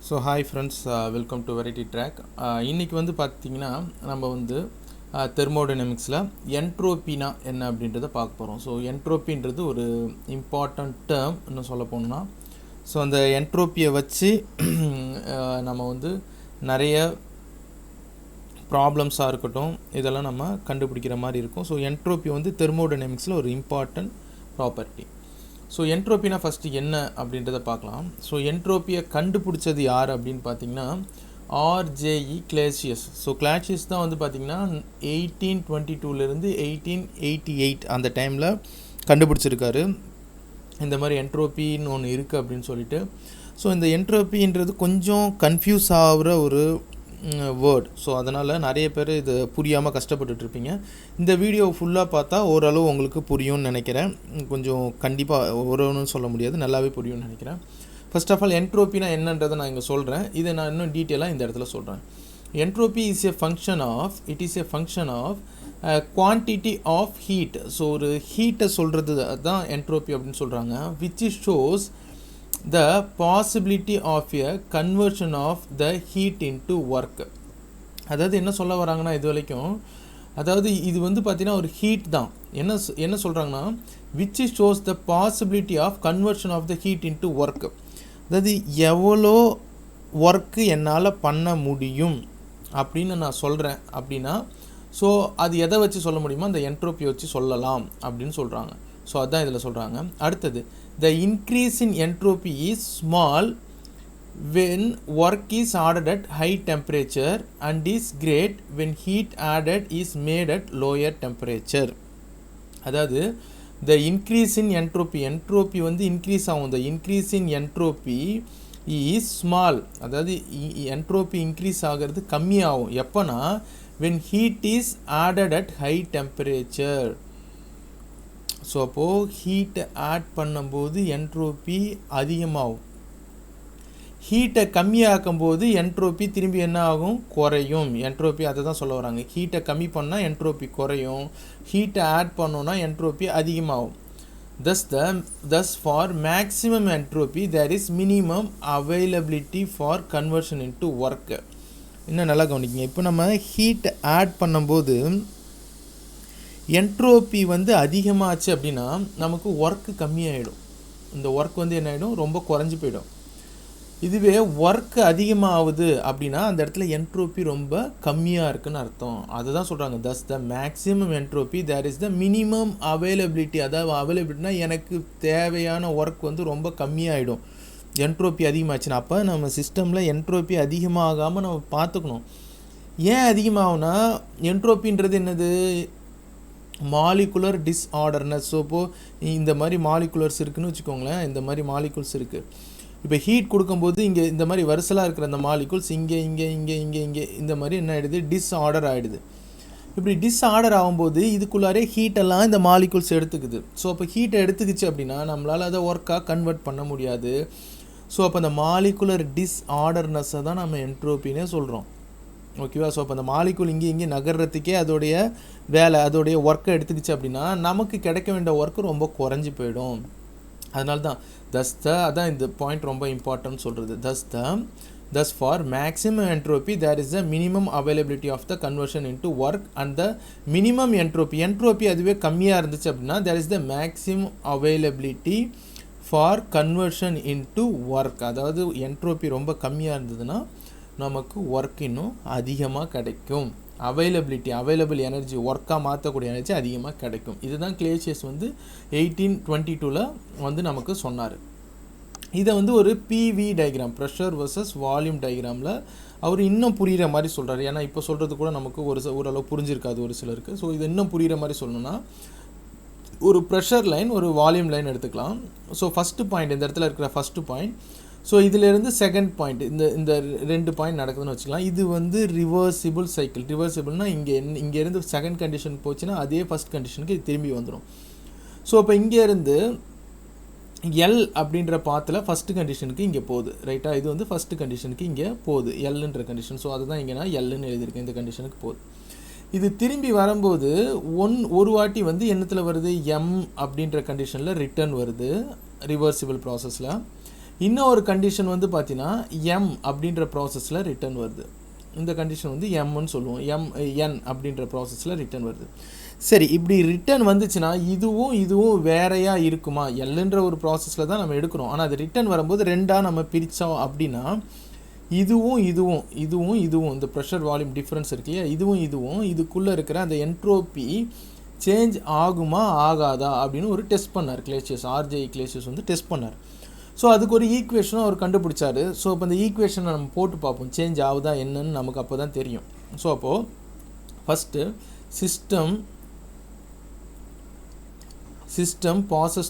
So hi friends, welcome to variety track. இன்றைக்கி வந்து பார்த்திங்கன்னா நம்ம வந்து தெர்மோடைனமிக்ஸில் என்ட்ரோப்பினா என்ன அப்படின்றத பார்க்க போகிறோம். ஸோ என்ட்ரோப்பின்றது ஒரு இம்பார்ட்டண்ட் டேர்ம் இன்னும் சொல்ல போனோம்னா. ஸோ அந்த என்ட்ரோப்பியை வச்சு நம்ம வந்து நிறைய ப்ராப்ளம்ஸாக இருக்கட்டும் இதெல்லாம் நம்ம கண்டுபிடிக்கிற மாதிரி இருக்கும். ஸோ என்ட்ரோப்பி வந்து தெர்மோடைனமிக்ஸில் ஒரு இம்பார்ட்டண்ட் ப்ராப்பர்ட்டி. ஸோ என்ட்ரோப்பினா ஃபஸ்ட்டு என்ன அப்படின்றத பார்க்கலாம். ஸோ என்ட்ரோப்பியை கண்டுபிடிச்சது யார் அப்படின்னு பார்த்தீங்கன்னா ஆர்ஜேஇ கிளாசியஸ். ஸோ கிளாசியஸ் தான் வந்து பார்த்திங்கன்னா 1822 1888 அந்த டைமில் கண்டுபிடிச்சிருக்காரு. இந்த மாதிரி என்ட்ரோப்பின்னு ஒன்று இருக்குது அப்படின்னு சொல்லிட்டு. ஸோ இந்த என்ட்ரோப்பின்றது கொஞ்சம் கன்ஃபியூஸ் ஆகிற ஒரு வேர்ட். ஸோ அதனால் நிறைய பேர் இது புரியாமல் கஷ்டப்பட்டுட்ருப்பீங்க. இந்த வீடியோ ஃபுல்லாக பார்த்தா ஓரளவு உங்களுக்கு புரியும்னு நினைக்கிறேன். கொஞ்சம் கண்டிப்பாக ஒருன்னு சொல்ல முடியாது, நல்லாவே புரியும்னு நினைக்கிறேன். ஃபர்ஸ்ட் ஆஃப் ஆல் என்ட்ரோப்பினா என்னன்றதை நான் இங்கே சொல்கிறேன். இதை நான் இன்னும் டீட்டெயிலாக இந்த இடத்துல சொல்கிறேன். Entropy is a function of quantity of heat. So ஒரு ஹீட்டை சொல்கிறது தான் என்ட்ரோப்பி அப்படின்னு சொல்கிறாங்க. Which shows the possibility of a conversion of the heat into work. அதாவது என்ன சொல்ல வராங்கன்னா இது வரைக்கும், அதாவது இது வந்து பார்த்தீங்கன்னா ஒரு ஹீட் தான். என்ன சொல்கிறாங்கன்னா which shows the possibility of conversion of the heat into work. அதாவது எவ்வளோ ஒர்க்கு என்னால் பண்ண முடியும் அப்படின்னு நான் சொல்கிறேன் அப்படின்னா, ஸோ அது எதை வச்சு சொல்ல முடியுமோ அந்த என்ட்ரோப்பியை வச்சு சொல்லலாம் அப்படின்னு சொல்கிறாங்க. ஸோ அதுதான் இதில் சொல்கிறாங்க. அடுத்தது, the increase in entropy is small when work is ordered at high temperature and is great when heat added is made at lower temperature. அதாவது the increase in entropy வந்து இன்க்ரீஸ் ஆகும். the increase in entropy is small. அதாவது entropy increase ஆகிறது கம்மியாகும் எப்போனா when heat is added at high temperature. So அப்போது ஹீட்டை add பண்ணும்போது என்ட்ரோப்பி அதிகமாகும். ஹீட்டை கம்மியாக்கும் போது என்ட்ரோப்பி திரும்பி என்ன ஆகும், குறையும். என்ட்ரோப்பி அதை தான் சொல்ல வராங்க. ஹீட்டை கம்மி பண்ணால் என்ட்ரோப்பி குறையும், ஹீட்டை ஆட் பண்ணோன்னா என்ட்ரோப்பி அதிகமாகும். thus for maximum entropy there is minimum availability for conversion into work. இன்னும் நல்லா கவனிக்கிங்க. இப்போ நம்ம ஹீட்டை ஆட் பண்ணும்போது என்ட்ரோப்பி வந்து அதிகமாச்சு அப்படின்னா நமக்கு ஒர்க்கு கம்மியாகிடும். இந்த ஒர்க் வந்து என்ன ஆகிடும், ரொம்ப குறைஞ்சி போயிடும். இதுவே ஒர்க்கு அதிகமாகுது அப்படின்னா அந்த இடத்துல என்ட்ரோப்பி ரொம்ப கம்மியாக இருக்குதுன்னு அர்த்தம். அதுதான் சொல்கிறாங்க. thus the maximum entropy there is the minimum availability. அதாவது அவைலபிலிட்டினா எனக்கு தேவையான ஒர்க் வந்து ரொம்ப கம்மியாகிடும் என்ட்ரோப்பி அதிகமாச்சுன்னா. அப்போ நம்ம சிஸ்டமில் என்ட்ரோப்பி அதிகமாகாமல் நம்ம பார்த்துக்கணும். ஏன் அதிகமாகும்னா என்ட்ரோப்பின்றது என்னது, மாலிகுலர் டிஸ்ஆர்டர்னஸ். ஸோ இப்போது இந்த மாதிரி மாலிகுலர்ஸ் இருக்குதுன்னு வச்சுக்கோங்களேன். இந்த மாதிரி மாலிகுல்ஸ் இருக்குது. இப்போ ஹீட் கொடுக்கும்போது இங்கே இந்த மாதிரி வரிசலாக இருக்கிற அந்த மாலிகுல்ஸ் இங்கே இங்கே இங்கே இங்கே இங்கே இந்த மாதிரி என்ன ஆகிடுது, டிஸ்ஆர்டர் ஆகிடுது. இப்படி டிஸ்ஆர்டர் ஆகும்போது இதுக்குள்ளாரே ஹீட்டெல்லாம் இந்த மாலிகுல்ஸ் எடுத்துக்குது. ஸோ அப்போ ஹீட்டை எடுத்துக்கிச்சு அப்படின்னா நம்மளால் அதை ஒர்க்காக கன்வெர்ட் பண்ண முடியாது. ஸோ அப்போ அந்த மாலிகுலர் டிஸ்ஆர்டர்னஸை தான் நம்ம என்ட்ரோப்பின்னே சொல்கிறோம். ஓகேவா? ஸோ அப்போ அந்த மாலிகுல் இங்கே நகர்றதுக்கே அதோடைய வேலை, அதோடைய ஒர்க்கை எடுத்துக்கிச்சு அப்படின்னா நமக்கு கிடைக்க வேண்டிய ஒர்க்கு ரொம்ப குறைஞ்சி போயிடும். அதனால தான் அதான் இந்த பாயிண்ட் ரொம்ப இம்பார்ட்டன்ட் சொல்கிறது. thus for maximum entropy there is a minimum availability of the conversion into work and the minimum entropy அதுவே கம்மியாக இருந்துச்சு அப்படின்னா there is the maximum availability for conversion into work. அதாவது என்ட்ரோப்பி ரொம்ப கம்மியாக இருந்ததுன்னா நமக்கு ஒர்க் இன்னும் அதிகமாக கிடைக்கும். அவைலபிள் எனர்ஜி, ஒர்க்காக மாற்றக்கூடிய எனர்ஜி அதிகமாக கிடைக்கும். இதுதான் கிளாசியஸ் வந்து 1822 வந்து நமக்கு சொன்னார். இதை வந்து ஒரு P V diagram, pressure versus volume டயக்ராமில் அவர் இன்னும் புரிகிற மாதிரி சொல்கிறார். ஏன்னா இப்போ சொல்கிறது கூட நமக்கு ஓரளவு புரிஞ்சிருக்காது ஒரு சிலருக்கு. ஸோ இது இன்னும் புரிகிற மாதிரி சொல்லணும்னா ஒரு ப்ரெஷர் லைன், ஒரு வால்யூம் லைன் எடுத்துக்கலாம். ஸோ ஃபஸ்ட்டு பாயிண்ட், இந்த இடத்துல இருக்கிற ஃபஸ்ட்டு பாயிண்ட். ஸோ இதிலேருந்து செகண்ட் பாயிண்ட், இந்த 2 பாயிண்ட் நடக்குதுன்னு வச்சுக்கலாம். இது வந்து ரிவர்சிபிள் சைக்கிள். ரிவர்சிபிள்னால் இங்கேருந்து செகண்ட் கண்டிஷனுக்கு போச்சுன்னா அதே ஃபஸ்ட் கண்டிஷனுக்கு இது திரும்பி வந்துடும். ஸோ இப்போ இங்கேருந்து எல் அப்படின்ற பாத்தில் ஃபஸ்ட்டு கண்டிஷனுக்கு இங்கே போகுது, ரைட்டா? இது வந்து ஃபஸ்ட்டு கண்டிஷனுக்கு இங்கே போகுது, எல்லுன்ற கண்டிஷன். ஸோ அதுதான் இங்கே நான் எல்லுன்னு எழுதியிருக்கேன். இந்த கண்டிஷனுக்கு போகுது. இது திரும்பி வரும்போது ஒரு வாட்டி வந்து என்னத்தில் வருது, எம் அப்படின்ற கண்டிஷனில் ரிட்டர்ன் வருது ரிவர்சிபிள் ப்ராசஸில். இன்னொரு கண்டிஷன் வந்து பார்த்தீங்கன்னா எம் அப்படின்ற ப்ராசஸில் ரிட்டர்ன் வருது. இந்த கண்டிஷன் வந்து எம்னு சொல்லுவோம். என் அப்படின்ற ப்ராசஸில் ரிட்டர்ன் வருது. சரி, இப்படி ரிட்டர்ன் வந்துச்சுன்னா இதுவும் வேறையாக இருக்குமா? எல்லுன்ற ஒரு ப்ராசஸில் தான் நம்ம எடுக்கிறோம். ஆனால் அது ரிட்டர்ன் வரும்போது ரெண்டாக நம்ம பிரித்தோம் அப்படின்னா இதுவும் இந்த ப்ரெஷர் வால்யூம் டிஃப்ரென்ஸ் இருக்கு இல்லையா, இதுவும் இதுக்குள்ளே இருக்கிற அந்த என்ட்ரோபி சேஞ்ச் ஆகுமா ஆகாதா அப்படின்னு ஒரு டெஸ்ட் பண்ணார் கிளேசியஸ். ஆர்ஜே கிளேசியஸ் வந்து டெஸ்ட் பண்ணார். ஸோ அதுக்கு ஒரு ஈக்குவேஷனும் அவர் கண்டுபிடிச்சாரு. ஸோ இப்போ இந்த ஈக்குவேஷனை நம்ம போட்டு பார்ப்போம், சேஞ்ச் ஆகுதா என்னன்னு நமக்கு அப்போ தான் தெரியும். ஸோ அப்போது first system passes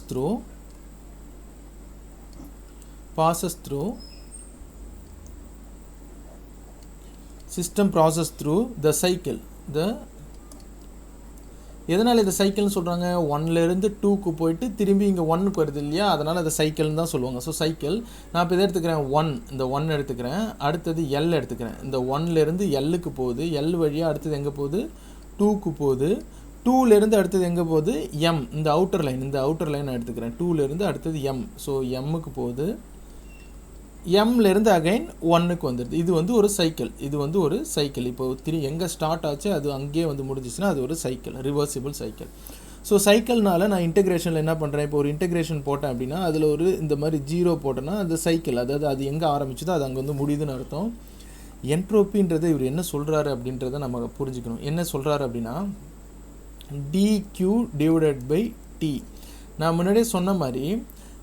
through the cycle. எதனால் இந்த சைக்கிள்னு சொல்கிறாங்க? 1லேருந்து 2க்கு போயிட்டு திரும்பி இங்கே 1க்கு வருது இல்லையா, அதனால் அதை சைக்கிள்னு தான் சொல்லுவாங்க. ஸோ சைக்கிள் நான் இப்போ இதை எடுத்துக்கிறேன் 1, இந்த 1 எடுத்துக்கிறேன், அடுத்தது L எடுத்துக்கிறேன். இந்த 1லேருந்து Lக்கு போகுது, L வழியாக அடுத்தது எங்கே போகுது? 2க்கு போகுது. 2லேருந்து அடுத்தது எங்கே போகுது? M, இந்த அவுட்டர் லைன் எடுத்துக்கிறேன். 2லேருந்து அடுத்தது M, ஸோ Mக்கு போகுது. Mலேருந்து அகைன் 1க்கு வந்துடுது. இது வந்து ஒரு சைக்கிள். இப்போ எங்கே ஸ்டார்ட் ஆச்சு அது அங்கேயே வந்து முடிஞ்சிச்சுன்னா அது ஒரு சைக்கிள், ரிவர்சிபிள் சைக்கிள். ஸோ சைக்கிள்னால நான் இன்டெகிரேஷனில் என்ன பண்ணுறேன்? இப்போ ஒரு இன்டெகிரேஷன் போட்டேன் அப்படின்னா அதில் ஒரு இந்த மாதிரி 0 போட்டேன்னா அது சைக்கிள், அதாவது அது எங்கே ஆரம்பிச்சதோ அது அங்கே வந்து முடியுதுன்னு அர்த்தம். என்ட்ரோப்பின்றதை இவர் என்ன சொல்கிறாரு அப்படின்றத நம்ம புரிஞ்சுக்கணும். என்ன சொல்கிறாரு அப்படின்னா dQ டிவைடட் பை T. நான் முன்னாடியே சொன்ன மாதிரி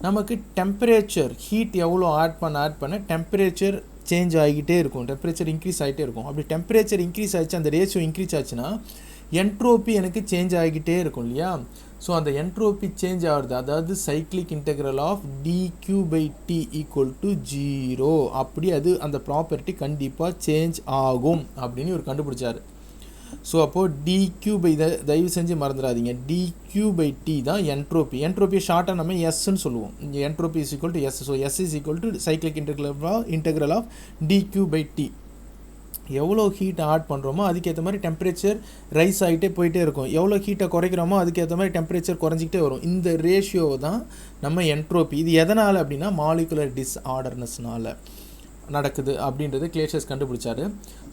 நமக்கு டெம்பரேச்சர், ஹீட் எவ்வளோ ஆட் பண்ண டெம்பரேச்சர் சேஞ்ச் ஆகிக்கிட்டே இருக்கும், டெம்பரேச்சர் இன்க்ரீஸ் ஆகிட்டே இருக்கும். அப்படி டெம்பரேச்சர் இன்க்ரீஸ் ஆகிடுச்சு, அந்த ரேஷியோ இன்க்ரீஸ் ஆச்சுன்னா என்ட்ரோப்பி எனக்கு சேஞ்ச் ஆகிக்கிட்டே இருக்கும் இல்லையா. ஸோ அந்த என்ட்ரோப்பி சேஞ்ச் ஆகுது, அதாவது cyclic integral of dQ by T equal to 0. அப்படி அது அந்த ப்ராப்பர்ட்டி கண்டிப்பாக சேஞ்ச் ஆகும் அப்படின்னு இவர் கண்டுபிடிச்சார். ஸோ அப்போது dQ பை தயவு செஞ்சு மறந்துடாதீங்க, dQ பை T தான் என்ட்ரோப்பி ஷார்ட்டாக நம்ம எஸ்ன்னு சொல்லுவோம். இங்கே entropy is equal to S. So S is equal to cyclic integral of dQ by T. எவ்வளோ ஹீட் ஆட் பண்ணுறோமோ அதுக்கேற்ற மாதிரி டெம்பரேச்சர் ரைஸ் ஆகிட்டே போயிட்டே இருக்கும். எவ்வளோ ஹீட்டை குறைக்கிறோமோ அதுக்கேற்ற மாதிரி டெம்பரேச்சர் குறைஞ்சிக்கிட்டே வரும். இந்த ரேஷியோ தான் நம்ம என்ட்ரோப்பி. இது எதனால் அப்படின்னா மாலிகுலர் டிஸ்ஆர்டர்னஸ்னால் நடக்குது அப்படின்றது கிளேசியஸ் கண்டுபிடிச்சாரு.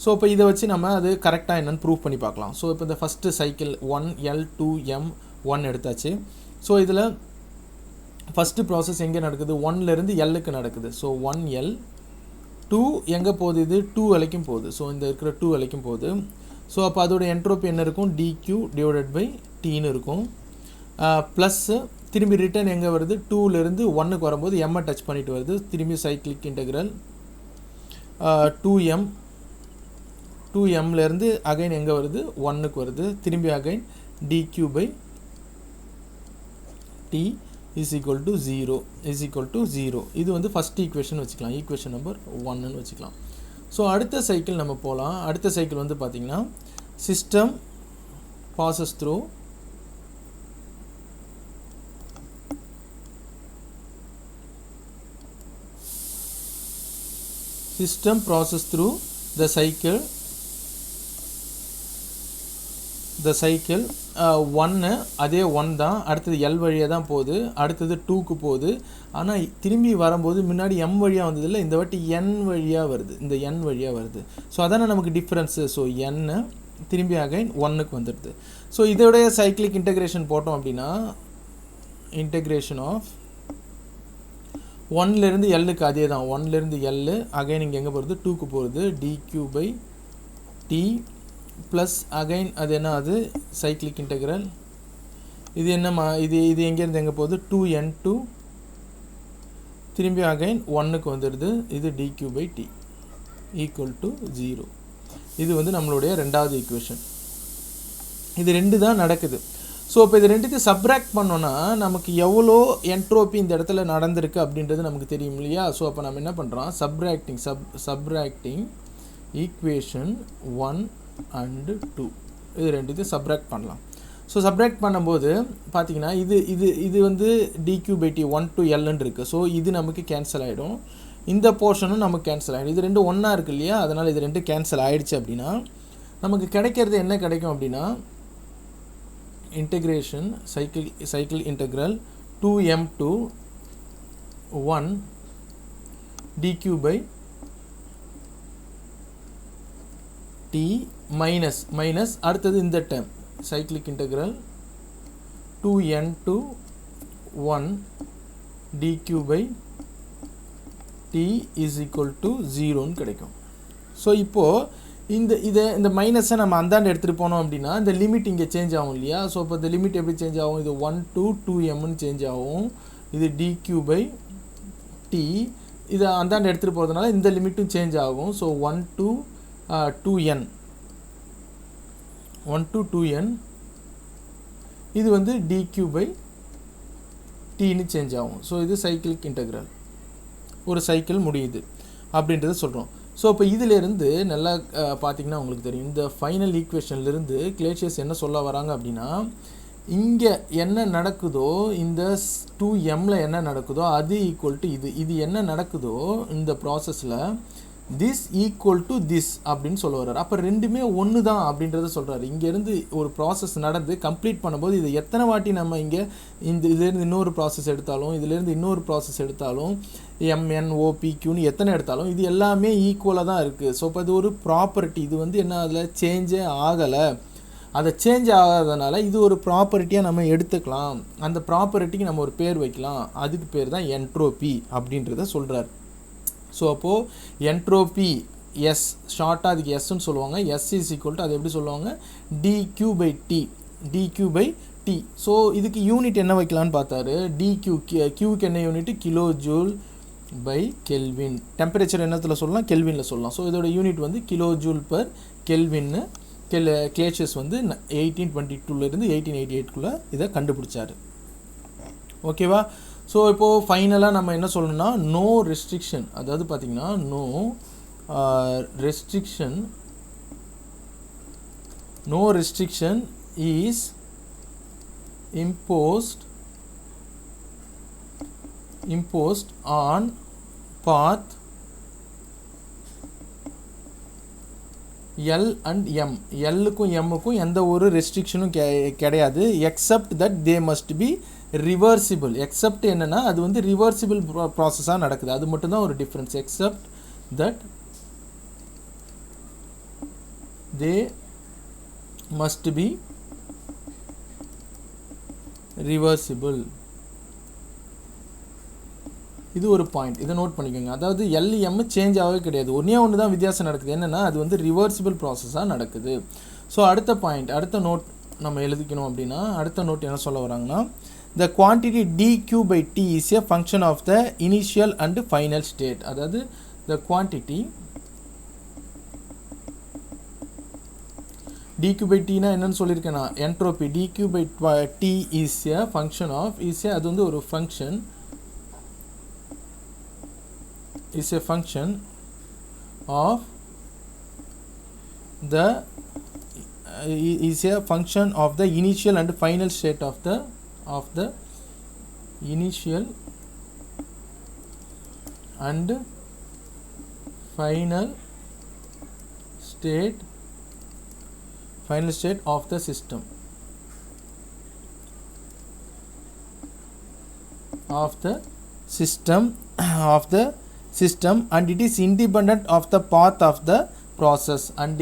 ஸோ இப்போ இதை வச்சு நம்ம அது கரெக்டாக என்னென்னு ப்ரூவ் பண்ணி பார்க்கலாம். ஸோ இப்போ இந்த ஃபஸ்ட்டு சைக்கிள் 1L 2M 1 எடுத்தாச்சு. ஸோ இதில் ஃபஸ்ட்டு ப்ராசஸ் எங்கே நடக்குது? 1லேருந்து Lக்கு நடக்குது. ஸோ 1L 2 எங்கே போகுது? இது 2 வரைக்கும் போகுது. ஸோ இந்த இருக்கிற 2 வரைக்கும் போகுது. ஸோ அப்போ அதோட என்ட்ரோப்பி என்ன இருக்கும்? dQ டிவைடட் பை Tன்னு இருக்கும். ப்ளஸ்ஸு திரும்பி ரிட்டர்ன் எங்கே வருது? 2லேருந்து 1க்கு வரும்போது எம்மை டச் பண்ணிட்டு வருது. திரும்பி சைக்ளிக் இன்டெக்ரல் 2Mலேருந்து அகைன் எங்கே வருது? 1க்கு வருது. திரும்பி again dQ by T is equal to 0. இது வந்து ஃபஸ்ட் ஈக்குவேஷன் வச்சுக்கலாம், ஈக்குவேஷன் நம்பர் 1ன்னு வச்சுக்கலாம். ஸோ அடுத்த சைக்கிள் நம்ம போகலாம். அடுத்த சைக்கிள் வந்து பார்த்திங்கன்னா system bosses through system process through the cycle 1 அதே 1 தான், அடுத்தது L வழியாக தான் போகுது, அடுத்தது 2க்கு போகுது. ஆனால் திரும்பி வரும்போது முன்னாடி M வழியாக வந்ததில்லை, இந்த வாட்டி N வழியாக வருது, இந்த N வழியாக வருது. ஸோ அதானே நமக்கு டிஃப்ரென்ஸு. ஸோ N திரும்பி அகைன் 1க்கு வந்துடுது. ஸோ இதோடைய சைக்ளிக் இன்டெகிரேஷன் போட்டோம் அப்படின்னா இன்டெகிரேஷன் ஆஃப் 1லேருந்து Lக்கு அதே தான், 1லேருந்து L அகைன் இங்கே எங்கே போகிறது? 2க்கு போகிறது. dQ by T plus again அது என்ன? அது சைக்ளிக் இன்டெக்ரல். இது என்னம்மா? இது எங்கேருந்து எங்கே போகுது? 2N2 திரும்பி அகைன் 1க்கு வந்துடுது. இது dQ by T equal to 0. இது வந்து நம்மளுடைய ரெண்டாவது ஈக்குவேஷன். இது 2 தான் நடக்குது. ஸோ இப்போ இது ரெண்டுத்தையும் சப்ராக்ட் பண்ணோன்னா நமக்கு எவ்வளோ என்ட்ரோப்பி இந்த இடத்துல நடந்திருக்கு அப்படின்றது நமக்கு தெரியும் இல்லையா. ஸோ அப்போ நம்ம என்ன பண்ணுறோம்? சப்ராக்டிங் ஈக்குவேஷன் 1 and 2 இது ரெண்டுத்தையும் சப்ராக்ட் பண்ணலாம். ஸோ சப்ராக்ட் பண்ணும்போது பார்த்தீங்கன்னா இது வந்து dQ பை T 1 to Lன்னு இருக்குது. ஸோ இது நமக்கு கேன்சல் ஆகிடும், இந்த போர்ஷனும் நமக்கு கேன்சல் ஆகிடும். இது ரெண்டும் ஒன்றா இருக்குது இல்லையா, அதனால் இது ரெண்டும் கேன்சல் ஆகிடுச்சு அப்படின்னா நமக்கு கிடைக்கிறது என்ன கிடைக்கும் அப்படின்னா integration cycle integral 2M to 1 dq by t minus அடுத்தது இந்த term cyclic integral 2n to 1 dq by t is equal to 0ன்னு கிடைக்கும். ஸோ இப்போது இந்த மைனஸை நம்ம அந்தாண்டு எடுத்துகிட்டு போனோம் அப்படின்னா இந்த லிமிட் இங்கே சேஞ்ச் ஆகும் இல்லையா. ஸோ இப்போ இந்த லிமிட் எப்படி சேஞ்ச் ஆகும், இது 1 to 2mன்னு சேஞ்ச் ஆகும். இது dq by t, இதை அந்தாண்டு எடுத்துகிட்டு போகிறதுனால இந்த லிமிட்டும் சேஞ்ச் ஆகும். ஸோ 1 to 2n இது வந்து dq by tன்னு சேஞ்ச் ஆகும். ஸோ இது சைக்கிளிக் இன்டெக்ரல், ஒரு சைக்கிள் முடியுது அப்படின்றத சொல்கிறோம். ஸோ இப்போ இதிலேருந்து நல்லா பார்த்திங்கன்னா உங்களுக்கு தெரியும், இந்த ஃபைனல் ஈக்குவேஷன்லேருந்து கிளேஷியஸ் என்ன சொல்ல வராங்க அப்படின்னா, இங்கே என்ன நடக்குதோ இந்த 2mல என்ன நடக்குதோ அது ஈக்குவல் டு இது என்ன நடக்குதோ இந்த ப்ராசஸில் திஸ் ஈக்குவல் டு திஸ் அப்படின்னு சொல்ல வர்றாரு. அப்போ ரெண்டுமே ஒன்று தான் அப்படின்றத சொல்கிறாரு. இங்கேருந்து ஒரு ப்ராசஸ் நடந்து கம்ப்ளீட் பண்ணும்போது இது எத்தனை வாட்டி நம்ம இங்கே இதுலேருந்து இன்னொரு ப்ராசஸ் எடுத்தாலும் இதுலேருந்து இன்னொரு ப்ராசஸ் எடுத்தாலும் MNOPQன்னு எத்தனை எடுத்தாலும் இது எல்லாமே ஈக்குவலாக தான் இருக்குது. ஸோ இப்போ இது ஒரு ப்ராப்பர்ட்டி, இது வந்து என்ன அதில் சேஞ்சே ஆகலை. அதை சேஞ்ச் ஆகாதனால இது ஒரு ப்ராப்பர்ட்டியாக நம்ம எடுத்துக்கலாம். அந்த ப்ராப்பர்ட்டிக்கு நம்ம ஒரு பேர் வைக்கலாம், அதுக்கு பேர் தான் என்ட்ரோபி அப்படின்றத சொல்கிறார். ஸோ அப்போது என்ட்ரோபி எஸ், ஷார்ட்டாக அதுக்கு எஸ்ன்னு சொல்லுவாங்க. எஸ் இஸ் ஈக்குவல் டு அது எப்படி சொல்லுவாங்க, dq by t. ஸோ இதுக்கு யூனிட் என்ன வைக்கலான்னு பார்த்தாரு. கியூக்கு என்ன unit, kilo joule by kelvin. Temperature என்னத்தில் சொல்லலாம், கெல்வினில் சொல்லலாம். ஸோ இதோட யூனிட் வந்து கிலோ ஜூல் பர் கெல்வின்னு கிளேஷியஸ் வந்து 1822 1888 இதை கண்டுபிடிச்சார். ஓகேவா. ஸோ இப்போது ஃபைனலாக நம்ம என்ன சொல்லணும்னா, நோ ரெஸ்ட்ரிக்ஷன், அதாவது பார்த்திங்கன்னா no restriction is imposed on path L and M. Lக்கும் Mக்கும் எந்த ஒரு ரெஸ்ட்ரிக்ஷனும் கிடையாது. Except that they must be reversible. Except என்னென்னா அது வந்து ரிவர்சிபிள் ப்ராசஸாக நடக்குது, அது மட்டும்தான் ஒரு difference. Except that they must be reversible. இது ஒரு பாயிண்ட், இதை நோட் பண்ணிக்கோங்க. அதாவது LM சேஞ்ச் ஆகவே கிடையாது, ஒன்று தான் வித்தியாசம் நடக்குது. என்னென்னா அது வந்து ரிவர்சிபிள் ப்ராசஸாக நடக்குது. ஸோ அடுத்த பாயிண்ட், அடுத்த நோட் நம்ம எழுதிக்கணும் அப்படின்னா, அடுத்த நோட் என்ன சொல்ல வராங்கன்னா, the quantity dq by t is a function of the initial and final state. அதாவது the quantity dq by t னா என்னன்னு சொல்லியிருக்கேன்னா, entropy dq by t is a function of அது வந்து ஒரு function, is a function of the initial and final state of the initial and final state of the system and it is independent of the path of the process and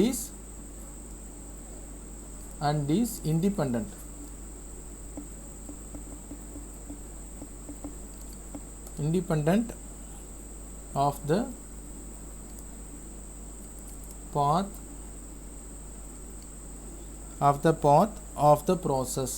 is independent of the path of the process.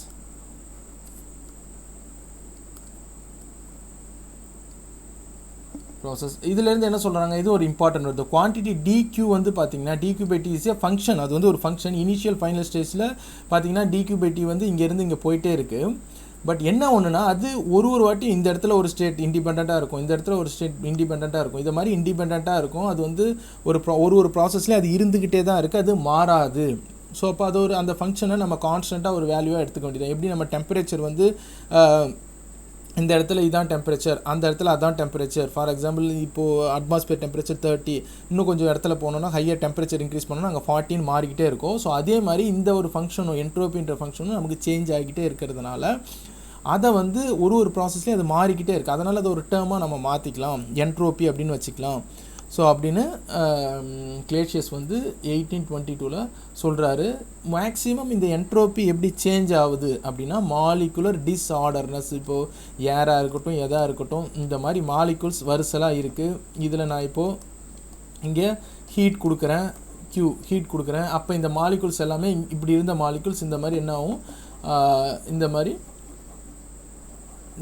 இதிலேருந்து என்ன சொல்கிறாங்க, இது ஒரு important வருது. Quantity dq வந்து பார்த்தீங்கன்னா dq by t is a function, அது வந்து ஒரு ஃபங்க்ஷன். இனிஷியல் ஃபைனல் ஸ்டேஜில் பார்த்தீங்கன்னா dq by t வந்து இங்கேருந்து இங்கே போயிட்டே இருக்குது. பட் என்ன ஒன்றுனா அது ஒரு வாட்டி இந்த இடத்துல ஒரு ஸ்டேட் இண்டிபெண்ட்டாக இருக்கும், இந்த இடத்துல ஒரு ஸ்டேட் இண்டிபெண்ட்டாக இருக்கும், இது மாதிரி இண்டிபெண்ட்டாக இருக்கும். அது வந்து ஒரு ப்ராசஸ்லேயும் அது இருந்துக்கிட்டே தான் இருக்குது, அது மாறாது. ஸோ அப்போ அது அந்த ஃபங்க்ஷனை நம்ம கான்ஸ்டண்ட்டாக ஒரு வேல்யூவாக எடுத்துக்க வேண்டியது. எப்படி நம்ம டெம்பரேச்சர் வந்து இந்த இடத்துல இதான் டெம்பரேச்சர், அந்த இடத்துல அதான் டெம்பரேச்சர். ஃபார் எக்ஸாம்பிள் இப்போது அட்மாஸ்பியர் டெம்பரேச்சர் 30, இன்னும் கொஞ்சம் இடத்துல போனோன்னா ஹையர் டெம்பரேச்சர் இன்க்ரீஸ் பண்ணோன்னா அங்கே 14 மாறிக்கிட்டே இருக்கும். ஸோ அதே மாதிரி இந்த ஒரு ஃபங்க்ஷனும் என்ட்ரோபின்ற ஃபங்க்ஷனும் நமக்கு சேஞ்ச் ஆகிக்கிட்டே இருக்கிறதுனால அதை வந்து ஒரு ப்ராசஸ்லேயும் அது மாறிக்கிட்டே இருக்குது. அதனால் அது ஒரு டேர்மாக நம்ம மாற்றிக்கலாம், என்ட்ரோப்பி அப்படின்னு வச்சுக்கலாம். ஸோ அப்படின்னு கிளேஷியஸ் வந்து 1822 சொல்கிறாரு. மேக்ஸிமம் இந்த என்ட்ரோப்பி எப்படி சேஞ்ச் ஆகுது அப்படின்னா மாலிகுலர் டிஸ்ஆர்டர்னஸ், இப்போது ஏராக இருக்கட்டும் எதாக இருக்கட்டும், இந்த மாதிரி மாலிகுல்ஸ் வரிசலாக இருக்குது. இதில் நான் இப்போது இங்கே ஹீட் கொடுக்குறேன், ஹீட் கொடுக்குறேன். அப்போ இந்த மாலிகுல்ஸ் எல்லாமே இப்படி இருந்த மாலிகுல்ஸ் இந்த மாதிரி என்ன ஆகும், இந்த மாதிரி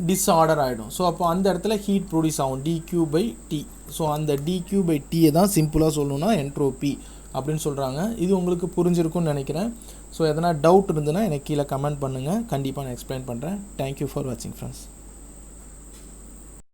டிஸ்ஆர்டர் ஆகிடும். ஸோ அப்போ அந்த இடத்துல ஹீட் ப்ரொடியூஸ் ஆகும், dQ/T. ஸோ அந்த dQ/Tயை தான் சிம்பிளாக சொல்லணும்னா என்ட்ரோப்பி அப்படின்னு சொல்கிறாங்க. இது உங்களுக்கு புரிஞ்சிருக்கும்னு நினைக்கிறேன். ஸோ எதனா டவுட் இருந்ததுன்னா எனக்கு கீழே கமெண்ட் பண்ணுங்கள், கண்டிப்பாக நான் எக்ஸ்பிளைன் பண்ணுறேன். தேங்க்யூ ஃபார் வாட்சிங் ஃப்ரெண்ட்ஸ்.